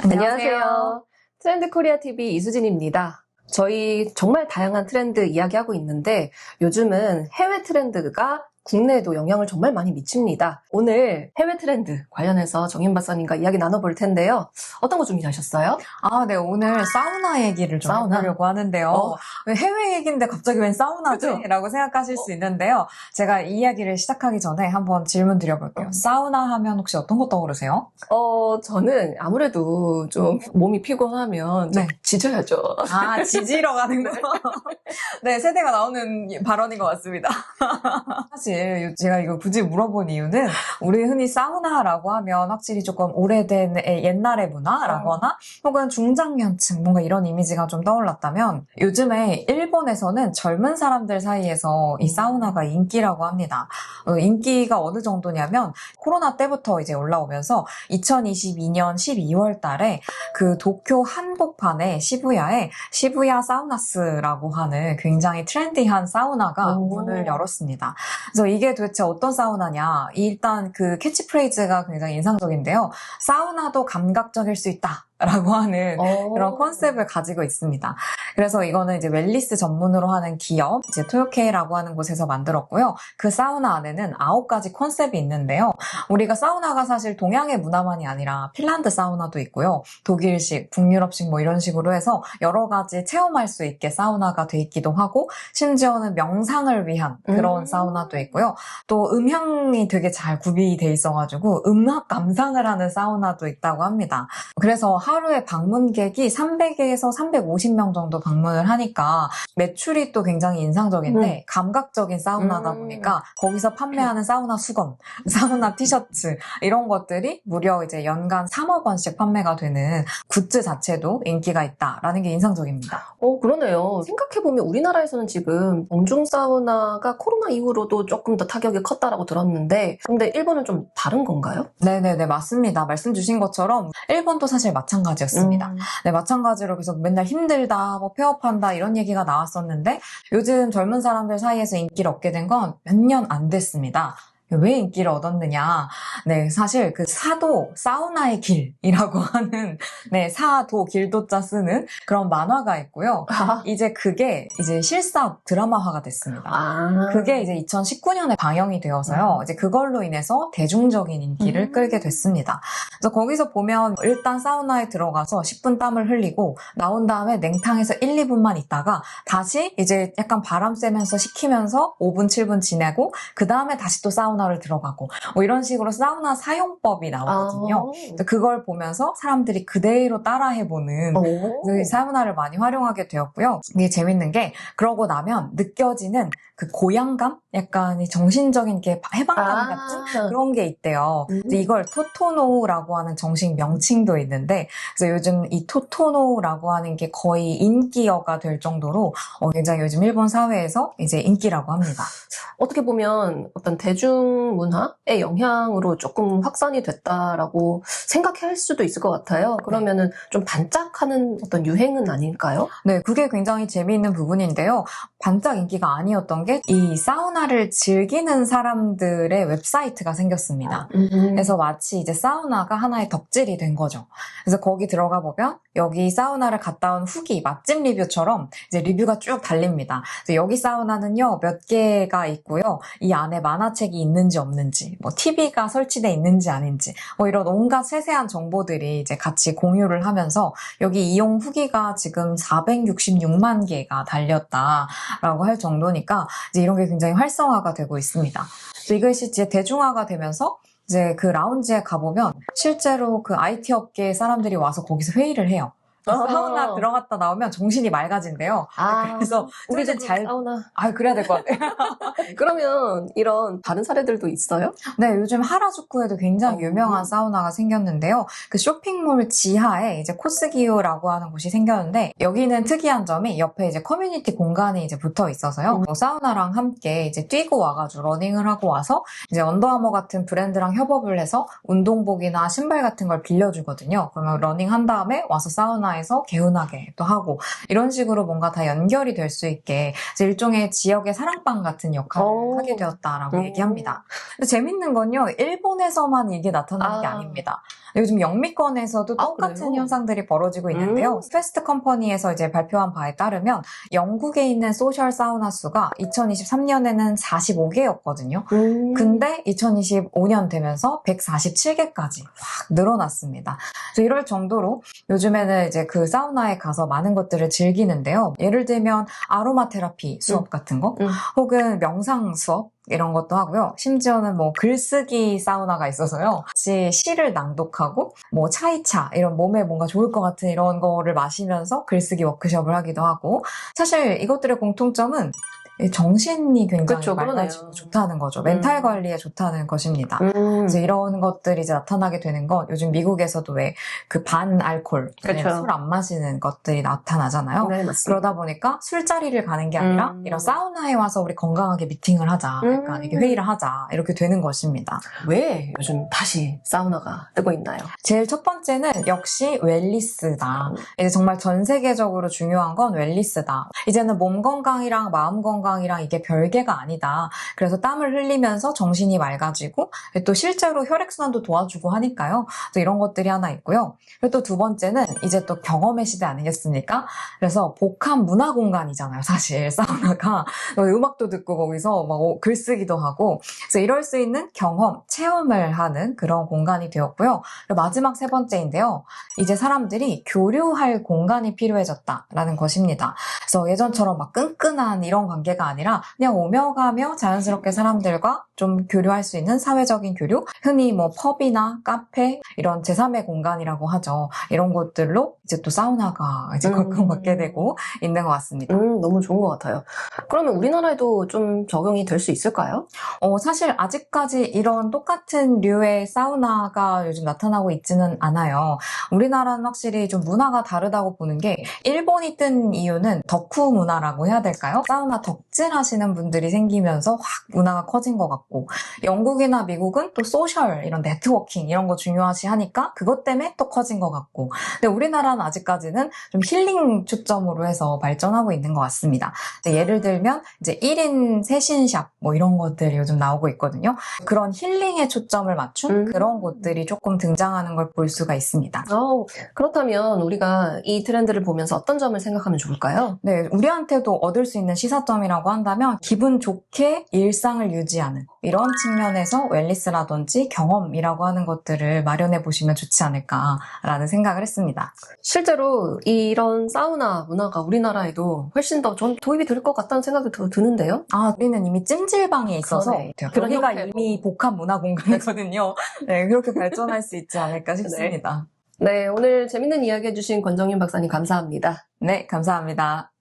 안녕하세요. 트렌드 코리아 TV 이수진입니다. 저희 정말 다양한 트렌드 이야기하고 있는데 요즘은 해외 트렌드가 국내에도 영향을 정말 많이 미칩니다. 오늘 해외 트렌드 관련해서 정윤 박사님과 이야기 나눠볼 텐데요. 어떤 거 준비하셨어요? 네, 오늘 사우나 얘기를 좀 해보려고 하는데요. 왜 해외 얘기인데 갑자기 웬 사우나지? 그죠? 라고 생각하실 수 있는데요. 제가 이 이야기를 시작하기 전에 한번 질문 드려볼게요. 사우나 하면 혹시 어떤 거 떠오르세요? 저는 아무래도 좀 몸이 피곤하면 좀 지져야죠. 지지러 가는 거. 네, 세대가 나오는 발언인 것 같습니다. 사실 제가 이거 굳이 물어본 이유는 우리 흔히 사우나라고 하면 확실히 조금 오래된 옛날의 문화라거나 혹은 중장년층 뭔가 이런 이미지가 좀 떠올랐다면 요즘에 일본에서는 젊은 사람들 사이에서 이 사우나가 인기라고 합니다. 인기가 어느 정도냐면 코로나 때부터 이제 올라오면서 2022년 12월 달에 그 도쿄 한복판에 시부야에 시부야 사우나스라고 하는 굉장히 트렌디한 사우나가 문을 열었습니다. 그래서 이게 도대체 어떤 사우나냐? 일단 그 캐치프레이즈가 굉장히 인상적인데요. 사우나도 감각적일 수 있다. 라고 하는 그런 컨셉을 가지고 있습니다. 그래서 이거는 이제 웰니스 전문으로 하는 기업, 이제 토요케이라고 하는 곳에서 만들었고요. 그 사우나 안에는 9가지 컨셉이 있는데요. 우리가 사우나가 사실 동양의 문화만이 아니라 핀란드 사우나도 있고요. 독일식, 북유럽식 뭐 이런 식으로 해서 여러 가지 체험할 수 있게 사우나가 돼 있기도 하고 심지어는 명상을 위한 그런 사우나도 있고요. 또 음향이 되게 잘 구비돼 있어가지고 음악 감상을 하는 사우나도 있다고 합니다. 그래서 하루에 방문객이 300에서 350명 정도 방문을 하니까 매출이 또 굉장히 인상적인데 감각적인 사우나다 보니까 거기서 판매하는 사우나 수건, 사우나 티셔츠 이런 것들이 무려 이제 연간 3억 원씩 판매가 되는 굿즈 자체도 인기가 있다라는 게 인상적입니다. 그러네요. 생각해보면 우리나라에서는 지금 공중 사우나가 코로나 이후로도 조금 더 타격이 컸다라고 들었는데 근데 일본은 좀 다른 건가요? 네네네, 맞습니다. 말씀 주신 것처럼 일본도 사실 마찬가지였습니다. 네, 마찬가지로 계속 맨날 힘들다, 뭐 폐업한다 이런 얘기가 나왔었는데 요즘 젊은 사람들 사이에서 인기를 얻게 된 건 몇 년 안 됐습니다. 왜 인기를 얻었느냐? 네, 사실 그 사도 사우나의 길이라고 하는 네, 사도 길도자 쓰는 그런 만화가 있고요. 이제 그게 이제 실사 드라마화가 됐습니다. 그게 이제 2019년에 방영이 되어서요. 이제 그걸로 인해서 대중적인 인기를 끌게 됐습니다. 그래서 거기서 보면 일단 사우나에 들어가서 10분 땀을 흘리고 나온 다음에 냉탕에서 1, 2분만 있다가 다시 이제 약간 바람 쐬면서 식히면서 5분, 7분 지내고 그 다음에 다시 또 사우나를 들어가고 뭐 이런 식으로 사우나 사용법이 나오거든요. 그걸 보면서 사람들이 그대로 따라해보는 사우나를 많이 활용하게 되었고요. 이게 재밌는 게 그러고 나면 느껴지는 그 고향감? 약간 정신적인 게 해방감 같은 그런 게 있대요. 이걸 토토노우라고 하는 정식 명칭도 있는데 그래서 요즘 이 토토노우라고 하는 게 거의 인기어가 될 정도로 굉장히 요즘 일본 사회에서 이제 인기라고 합니다. 어떻게 보면 어떤 대중문화의 영향으로 조금 확산이 됐다라고 생각할 수도 있을 것 같아요. 그러면은 좀 반짝하는 어떤 유행은 아닐까요? 네, 그게 굉장히 재미있는 부분인데요. 반짝 인기가 아니었던 게 이 사우나를 즐기는 사람들의 웹사이트가 생겼습니다. 그래서 마치 이제 사우나가 하나의 덕질이 된 거죠. 그래서 거기 들어가 보면 여기 사우나를 갔다 온 후기, 맛집 리뷰처럼 이제 리뷰가 쭉 달립니다. 그래서 여기 사우나는요, 몇 개가 있고요. 이 안에 만화책이 있는지 없는지, 뭐 TV가 설치돼 있는지 아닌지, 뭐 이런 온갖 세세한 정보들이 이제 같이 공유를 하면서 여기 이용 후기가 지금 466만 개가 달렸다라고 할 정도니까 이제 이런 게 굉장히 활성화가 되고 있습니다. 그래서 이것이 이제 대중화가 되면서 이제 그 라운지에 가보면 실제로 그 IT 업계 사람들이 와서 거기서 회의를 해요. 사우나 들어갔다 나오면 정신이 맑아진대요. 그래서 우리도 사우나. 그래야 될 것 같아요. 그러면 이런 다른 사례들도 있어요? 네, 요즘 하라주쿠에도 굉장히 유명한 사우나가 생겼는데요. 그 쇼핑몰 지하에 이제 코스기요라고 하는 곳이 생겼는데 여기는 특이한 점이 옆에 이제 커뮤니티 공간이 이제 붙어 있어서요. 사우나랑 함께 이제 뛰고 와가지고 러닝을 하고 와서 이제 언더아머 같은 브랜드랑 협업을 해서 운동복이나 신발 같은 걸 빌려주거든요. 그러면 러닝 한 다음에 와서 사우나에서 개운하게 또 하고 이런 식으로 뭔가 다 연결이 될 수 있게 이제 일종의 지역의 사랑방 같은 역할을 하게 되었다라고 얘기합니다. 근데 재밌는 건요, 일본에서만 이게 나타나는 게 아닙니다. 요즘 영미권에서도 똑같은 그래요? 현상들이 벌어지고 있는데요. 패스트 컴퍼니에서 이제 발표한 바에 따르면 영국에 있는 소셜 사우나 수가 2023년에는 45개였거든요. 근데 2025년 되면서 147개까지 확 늘어났습니다. 그래서 이럴 정도로 요즘에는 이제 그 사우나에 가서 많은 것들을 즐기는데요. 예를 들면 아로마 테라피 수업 같은 거, 혹은 명상 수업 이런 것도 하고요. 심지어는 뭐 글쓰기 사우나가 있어서요. 같이 시를 낭독하고 뭐 차이차 이런 몸에 뭔가 좋을 것 같은 이런 거를 마시면서 글쓰기 워크숍을 하기도 하고, 사실 이것들의 공통점은 정신이 굉장히 그쵸, 맑아지고 그러네요. 좋다는 거죠. 멘탈 관리에 좋다는 것입니다. 그래서 이런 것들이 이제 나타나게 되는 건 요즘 미국에서도 왜 그 반알콜, 그쵸. 술 안 마시는 것들이 나타나잖아요. 네, 맞습니다. 그러다 보니까 술자리를 가는 게 아니라 이런 사우나에 와서 우리 건강하게 미팅을 하자, 약간 이렇게 회의를 하자, 이렇게 되는 것입니다. 왜 요즘 다시 사우나가 뜨고 있나요? 제일 첫 번째는 역시 웰니스다. 이제 정말 전 세계적으로 중요한 건 웰니스다. 이제는 몸 건강이랑 마음 건강이랑 이게 별개가 아니다. 그래서 땀을 흘리면서 정신이 맑아지고 또 실제로 혈액순환도 도와주고 하니까요. 또 이런 것들이 하나 있고요. 그리고 또 두 번째는 이제 또 경험의 시대 아니겠습니까? 그래서 복합 문화 공간이잖아요. 사실 사우나가 음악도 듣고 거기서 막 글쓰기도 하고, 그래서 이럴 수 있는 경험, 체험을 하는 그런 공간이 되었고요. 그리고 마지막 세 번째인데요. 이제 사람들이 교류할 공간이 필요해졌다라는 것입니다. 그래서 예전처럼 막 끈끈한 이런 관계가 아니라 그냥 오며 가며 자연스럽게 사람들과 좀 교류할 수 있는 사회적인 교류, 흔히 뭐 펍이나 카페 이런 제3의 공간이라고 하죠. 이런 곳들로 이제 또 사우나가 이제 각광받게 되고 있는 것 같습니다. 너무 좋은 것 같아요. 그러면 우리나라에도 좀 적용이 될 수 있을까요? 사실 아직까지 이런 똑같은 류의 사우나가 요즘 나타나고 있지는 않아요. 우리나라는 확실히 좀 문화가 다르다고 보는 게, 일본이 뜬 이유는 덕후 문화라고 해야 될까요? 사우나 덕질 하시는 분들이 생기면서 확 문화가 커진 것 같고, 영국이나 미국은 또 소셜, 이런 네트워킹 이런 거 중요하시 하니까 그것 때문에 또 커진 것 같고, 근데 우리나라는 아직까지는 좀 힐링 초점으로 해서 발전하고 있는 것 같습니다. 예를 들면 이제 1인 세신샵 뭐 이런 것들이 요즘 나오고 있거든요. 그런 힐링에 초점을 맞춘 그런 곳들이 조금 등장하는 걸 볼 수가 있습니다. 그렇다면 우리가 이 트렌드를 보면서 어떤 점을 생각하면 좋을까요? 네, 우리한테도 얻을 수 있는 시사점이라고 한다면 기분 좋게 일상을 유지하는 이런 측면에서 웰니스라든지 경험이라고 하는 것들을 마련해 보시면 좋지 않을까라는 생각을 했습니다. 실제로 이런 사우나 문화가 우리나라에도 훨씬 더 전 도입이 될 것 같다는 생각이 드는데요. 우리는 이미 찜질방에 있어서 그러네. 여기가 형태로. 이미 복합 문화 공간이거든요. 네, 그렇게 발전할 수 있지 않을까 싶습니다. 네, 오늘 재밌는 이야기 해주신 권정윤 박사님 감사합니다. 네, 감사합니다.